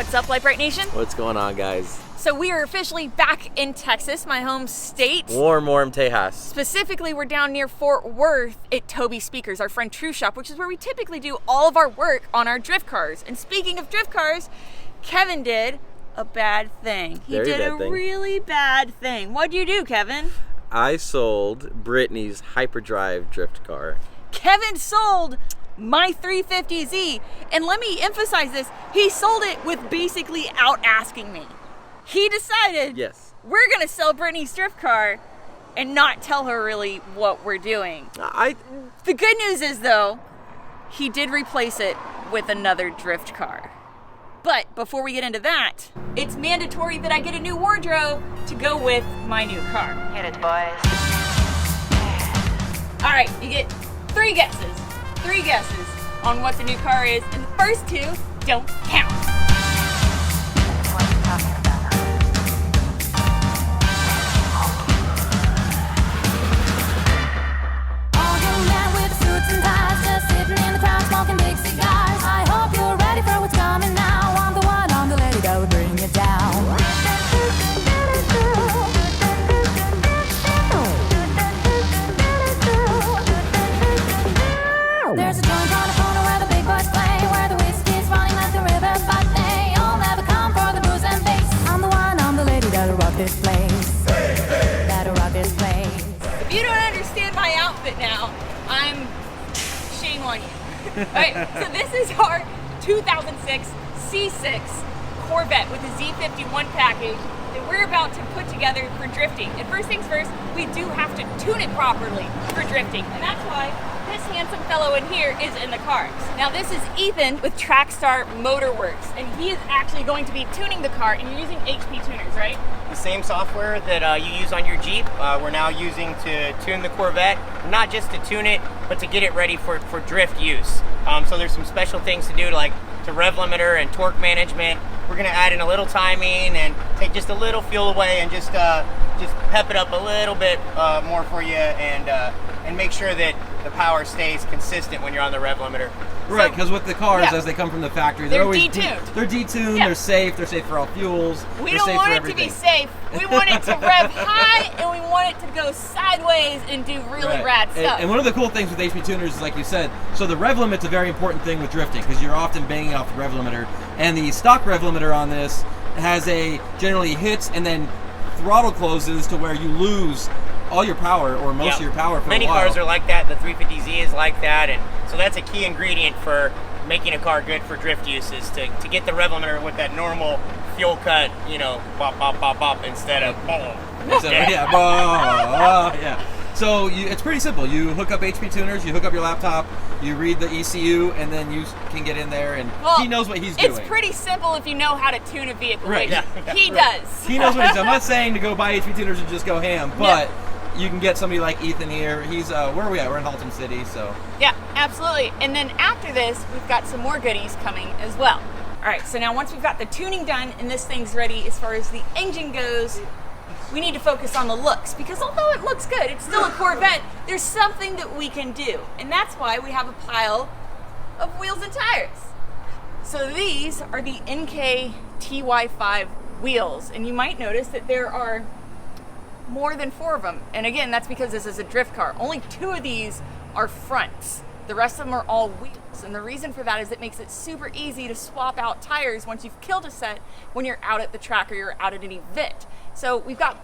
What's up, Lite Nation? What's going on, guys? So we are officially back in Texas, my home state. Warm Tejas. Specifically, we're down near Fort Worth at Toby Speakers, our friend True Shop, which is where we typically do all of our work on our drift cars. And speaking of drift cars, Kevin did a bad thing. He did a really bad thing. What'd you do, Kevin? I sold Brittany's hyperdrive drift car. Kevin sold my 350Z, and let me emphasize this, he sold it with basically out asking me. He decided, yes, we're gonna sell Brittany's drift car and not tell her really what we're doing. The good news is though, he did replace it with another drift car. But before we get into that, it's mandatory that I get a new wardrobe to go with my new car. Hit it, boys. All right, you get three guesses on what the new car is, and the first two don't count. What are you talking about? All young men with suits and ties, just sitting in the crowd smoking big cigars. I hope you're ready for what's coming now. I'm the one, I'm the lady that will bring you down. There's a joint on the corner where the big boys play, where the whiskey's running like the river, but they all never come for the booze and bass. I'm the one, I'm the lady that'll rock this place. That'll rock this place. If you don't understand my outfit now, shame on you. Alright, so this is our 2006 C6 Corvette with a Z51 package that we're about to put together for drifting. And first things first, we do have to tune it properly for drifting. And that's why this handsome fellow in here is in the car. Now this is Ethan with Trackstar Motorworks, and he is actually going to be tuning the car, and you're using HP tuners, right? The same software that you use on your Jeep, we're now using to tune the Corvette, not just to tune it, but to get it ready for drift use. So there's some special things to do, like to rev limiter and torque management. We're gonna add in a little timing and take just a little fuel away and just pep it up a little bit more for you, and make sure that the power stays consistent when you're on the rev limiter. Right, because with the cars, as they come from the factory, they're always detuned. They're detuned, they're safe for all fuels. We don't want it to be safe. We want it to rev high, and we want it to go sideways and do really rad stuff. And one of the cool things with HP tuners is, like you said, so the rev limit's a very important thing with drifting, because you're often banging off the rev limiter, and the stock rev limiter on this generally hits and then throttle closes to where you lose all your power, or most of your power, for Many a while. cars are like that. The 350Z is like that, and so that's a key ingredient for making a car good for drift use, is to get the rev limiter with that normal fuel cut, bop, bop, bop, bop, instead of boom. So it's pretty simple. You hook up HP tuners, you hook up your laptop, you read the ECU, and then you can get in there, and he knows what he's doing. It's pretty simple if you know how to tune a vehicle. Right. He does. He knows what he's doing. I'm not saying to go buy HP tuners and just go ham, but you can get somebody like Ethan here. He's, where are we at? We're in Haltom City, so. Yeah, absolutely. And then after this, we've got some more goodies coming as well. All right, so now once we've got the tuning done and this thing's ready as far as the engine goes, we need to focus on the looks, because although it looks good, it's still a Corvette, there's something that we can do. And that's why we have a pile of wheels and tires. So these are the NK TY5 wheels, and you might notice that there are more than 4 of them. And again, that's because this is a drift car. Only 2 of these are fronts. The rest of them are all wheels. And the reason for that is it makes it super easy to swap out tires once you've killed a set when you're out at the track or you're out at an event. So we've got,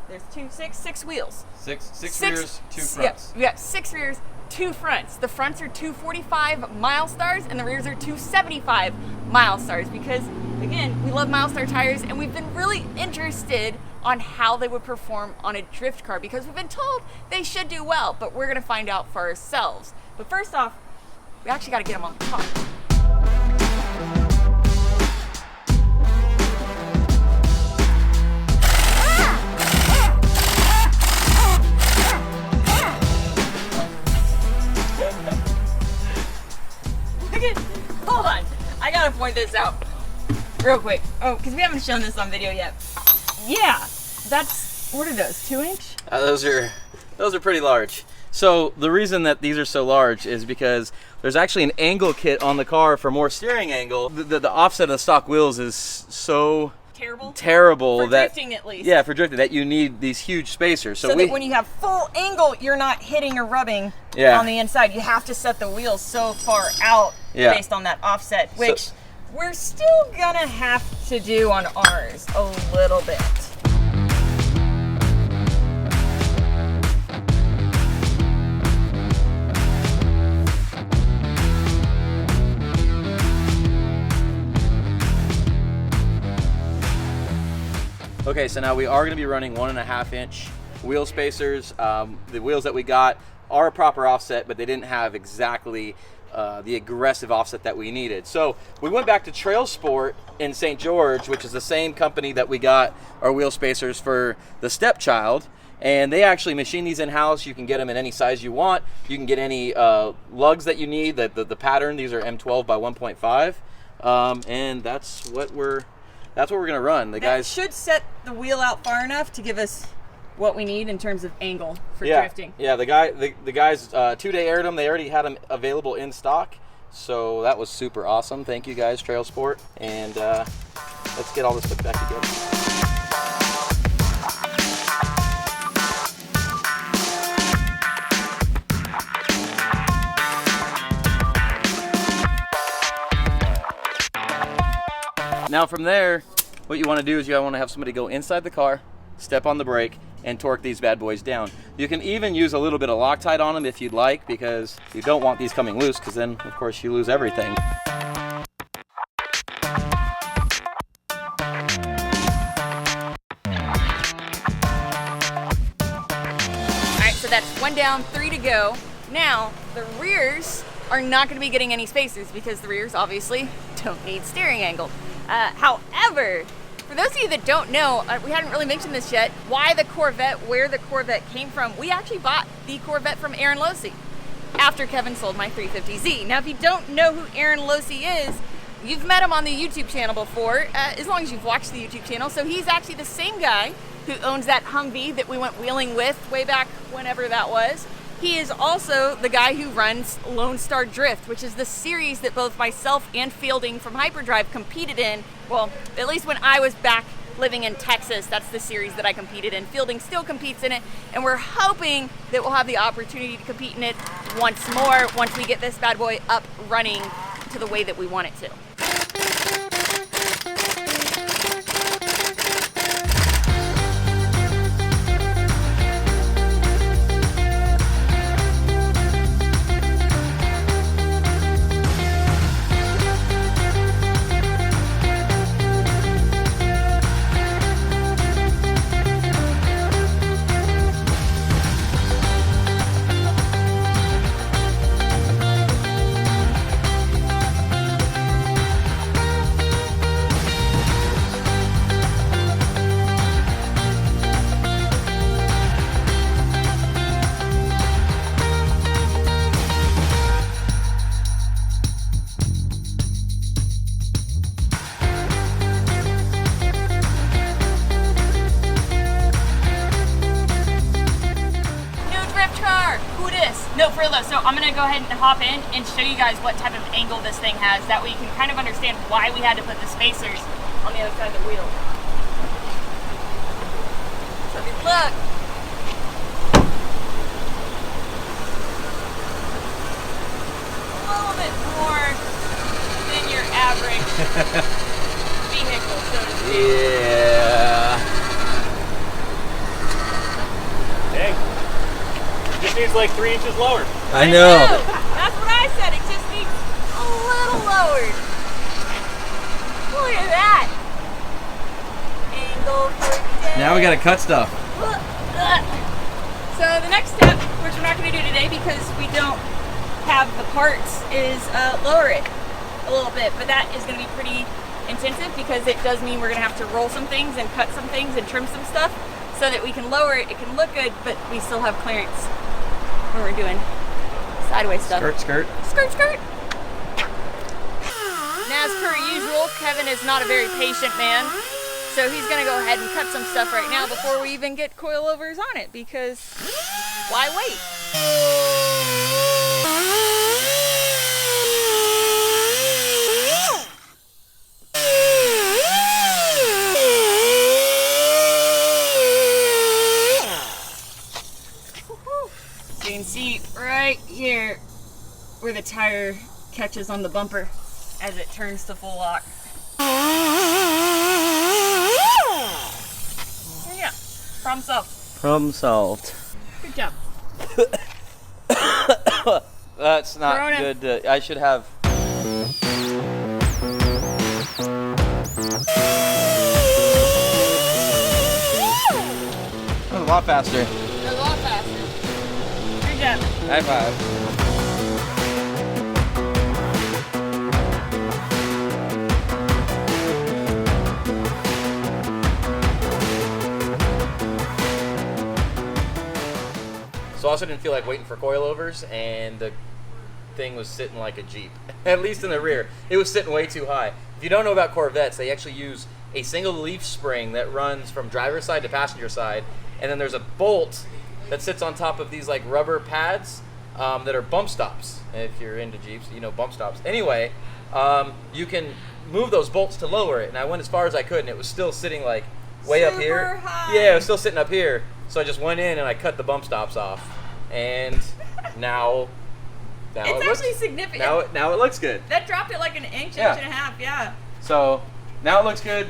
there's 6 wheels. Six rears, 2 fronts. Yeah, we got 6 rears, 2 fronts. The fronts are 245 mile stars and the rears are 275 mile stars, because again, we love mile star tires, and we've been really interested on how they would perform on a drift car, because we've been told they should do well, but we're gonna find out for ourselves. But first off, we actually gotta get them on the top. Hold on, I gotta point this out real quick. Oh, because we haven't shown this on video yet. Yeah, what are those, 2-inch? Those are pretty large. So the reason that these are so large is because there's actually an angle kit on the car for more steering angle. The offset of the stock wheels is so terrible for that drifting, at least. Yeah, for drifting, that you need these huge spacers. So that when you have full angle, you're not hitting or rubbing Yeah. on the inside. You have to set the wheels so far out based on that offset, which we're still gonna have to do on ours a little bit. Okay, so now we are going to be running 1.5 inch wheel spacers. The wheels that we got are a proper offset, but they didn't have exactly the aggressive offset that we needed. So we went back to Trail Sport in St. George, which is the same company that we got our wheel spacers for the stepchild. And they actually machine these in-house. You can get them in any size you want. You can get any lugs that you need. The pattern, these are M12 by 1.5. And that's what we're gonna run. The guys should set the wheel out far enough to give us what we need in terms of angle for drifting. Yeah, the guys 2-day aired them. They already had them available in stock, so that was super awesome. Thank you guys, Trail Sport, and let's get all this put back together. Now from there, what you want to do is you want to have somebody go inside the car, step on the brake, and torque these bad boys down. You can even use a little bit of Loctite on them if you'd like, because you don't want these coming loose, because then of course you lose everything. Alright, so that's 1 down, 3 to go. Now, the rears are not going to be getting any spacers because the rears obviously don't need steering angle. However, for those of you that don't know, we hadn't really mentioned this yet, why the Corvette, where the Corvette came from. We actually bought the Corvette from Aaron Losey after Kevin sold my 350Z. Now, if you don't know who Aaron Losey is, you've met him on the YouTube channel before, as long as you've watched the YouTube channel. So he's actually the same guy who owns that Humvee that we went wheeling with way back whenever that was. He is also the guy who runs Lone Star Drift, which is the series that both myself and Fielding from Hyperdrive competed in. Well, at least when I was back living in Texas, that's the series that I competed in. Fielding still competes in it, and we're hoping that we'll have the opportunity to compete in it once more once we get this bad boy up running to the way that we want it to. No, for real though, so I'm gonna go ahead and hop in and show you guys what type of angle this thing has. That way you can kind of understand why we had to put the spacers on the other side of the wheel. So if you look, a little bit more than your average vehicle, so to speak. Yeah. Dang. Just needs like 3 inches lower. I know. That's what I said. It just needs a little lowered. Look at that. Angle for today. Now we gotta cut stuff. So the next step, which we're not going to do today because we don't have the parts, is lower it a little bit. But that is going to be pretty intensive because it does mean we're going to have to roll some things and cut some things and trim some stuff so that we can lower it. It can look good, but we still have clearance when we're doing sideways stuff. Skirt, skirt. Skirt, skirt. Now, as per usual, Kevin is not a very patient man, so he's gonna go ahead and cut some stuff right now before we even get coilovers on it, because why wait? You can see right here where the tire catches on the bumper as it turns to full lock. So yeah, problem solved. Problem solved. Good job. That's not Corona. good. I should have. That was a lot faster. A lot faster. Good job. High five. So I also didn't feel like waiting for coilovers, and the thing was sitting like a Jeep, at least in the rear. It was sitting way too high. If you don't know about Corvettes, they actually use a single leaf spring that runs from driver's side to passenger side, and then there's a bolt that sits on top of these like rubber pads that are bump stops. If you're into Jeeps, you know bump stops. Anyway, you can move those bolts to lower it, and I went as far as I could, and it was still sitting like way up here. Super high. Yeah, it was still sitting up here. So I just went in and I cut the bump stops off, and now It's it looks, actually significant. now it looks good. That dropped it like an inch, Yeah. inch and a half, yeah. So now it looks good.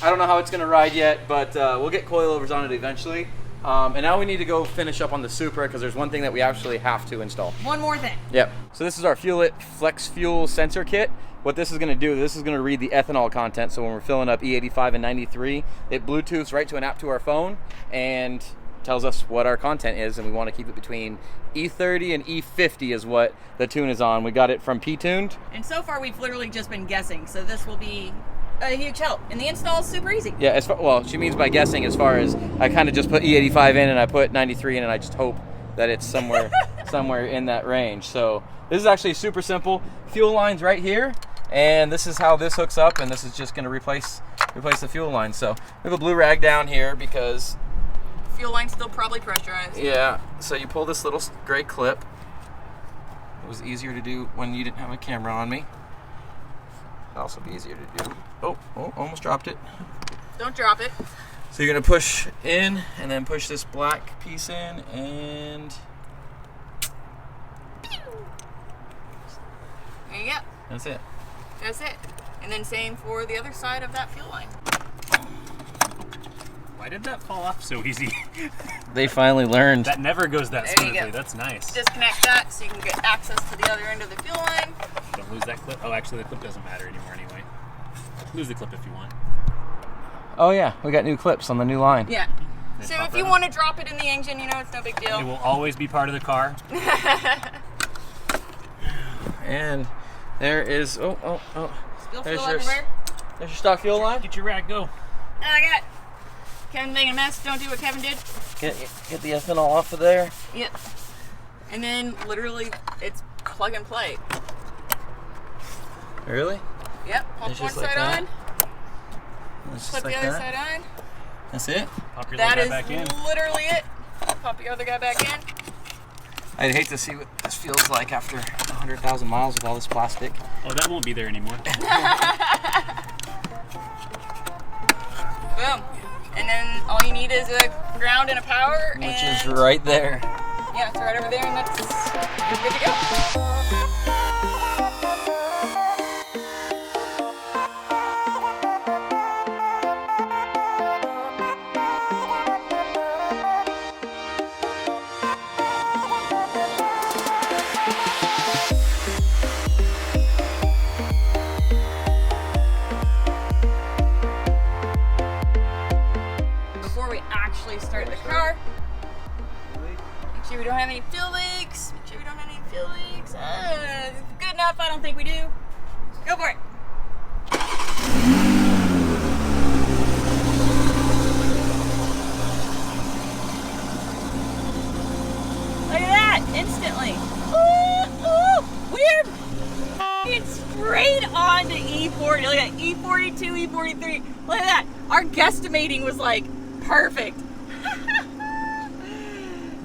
I don't know how it's gonna ride yet, but we'll get coilovers on it eventually. And now we need to go finish up on the Supra because there's one thing that we actually have to install. One more thing. Yep. So this is our Fuel-It Flex Fuel Sensor Kit. What this is going to do, this is going to read the ethanol content. So when we're filling up E85 and 93, it Bluetooths right to an app to our phone and tells us what our content is, and we want to keep it between E30 and E50 is what the tune is on. We got it from P-Tuned. And so far we've literally just been guessing, so this will be a huge help. And the install is super easy. Yeah, well, she means by guessing as far as I kind of just put E85 in and I put 93 in and I just hope that it's somewhere somewhere in that range. So this is actually super simple. Fuel line's right here, and this is how this hooks up, and this is just going to replace the fuel line. So we have a blue rag down here because Fuel line's still probably pressurized. yeah. So you pull this little gray clip. It was easier to do when you didn't have a camera on me. It'll also be easier to do. Oh, almost dropped it. Don't drop it. So you're gonna push in and then push this black piece in, and There you go. that's it. That's it. And then same for the other side of that fuel line. Why did that fall off so easy? They finally learned. That never goes that There you smoothly. go. That's nice. Disconnect that so you can get access to the other end of the fuel line. Don't lose that clip. Oh, actually, the clip doesn't matter anymore anyway. Lose the clip if you want. Oh yeah, we got new clips on the new line. Yeah. They So pop if you right want to drop it in the engine, you know, it's no big It deal. will always be part of the car. And there is Spill There's fuel your- everywhere. there's your stock fuel line. Get your rag, go. I got Kevin making a mess. Don't do what Kevin did. Get the ethanol off of there. Yep. And then literally it's plug and play. Really? Yep. Pop It's one just like side that? on, It's flip just the like other that. side on. That's it. Pop your That little is guy back in. literally it. Pop your other guy back in. I'd hate to see what this feels like after 100,000 miles with all this plastic. Oh, that won't be there anymore. Boom. And then all you need is a ground and a power. Which and is right there. Yeah, it's right over there, and that's you're good to go. Before we actually start the car, make sure we don't have any fuel leaks. Make sure we don't have any fuel leaks. Good enough, I don't think we do. Go for it. Look at that, instantly. We're f***ing straight on to E40. Look at E42, E43. Look at that. Our guesstimating was like perfect.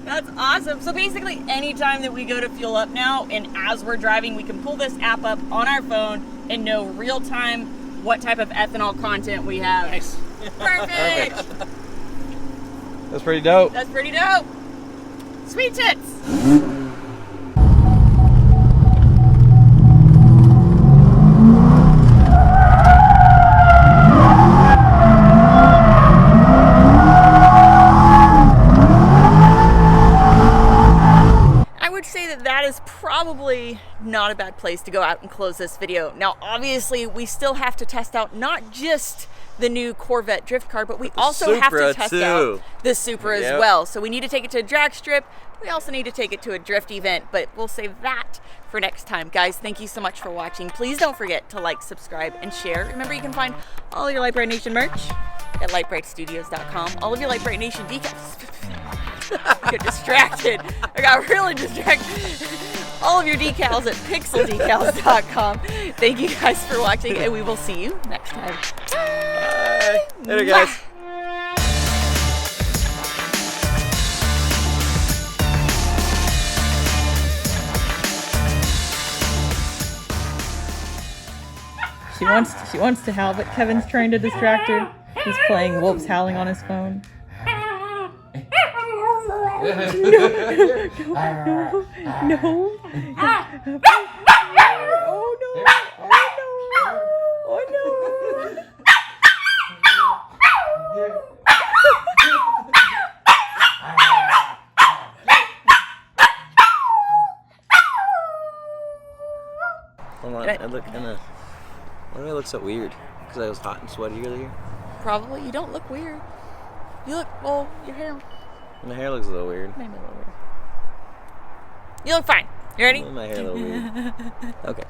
That's That's awesome. So basically, anytime that we go to fuel up now, and as we're driving, we can pull this app up on our phone and know real time what type of ethanol content we have. Nice. Perfect. That's pretty dope. That's pretty dope. Sweet tits. That is probably not a bad place to go out and close this video. Now, obviously, we still have to test out not just the new Corvette drift car, but we also have to test out the Supra as well. So we need to take it to a drag strip. We also need to take it to a drift event, but we'll save that for next time. Guys, thank you so much for watching. Please don't forget to like, subscribe, and share. Remember, you can find all your Lite Brite Nation merch at litebritstudios.com. All of your Lite Brite Nation decals. I got distracted. I got really distracted. All of your decals at pixeldecals.com. Thank you guys for watching, and we will see you next time. Bye. Later, guys. She wants to howl, but Kevin's trying to distract her. He's playing Wolves Howling on his phone. No. Oh no. Oh no. Hold on, I look kind of. Why do I look so weird? Because I was hot and sweaty earlier? Probably. You don't look weird. You look, well, your hair. My hair looks a little weird. Maybe a little weird. You look fine. You ready? My hair a little weird. Okay.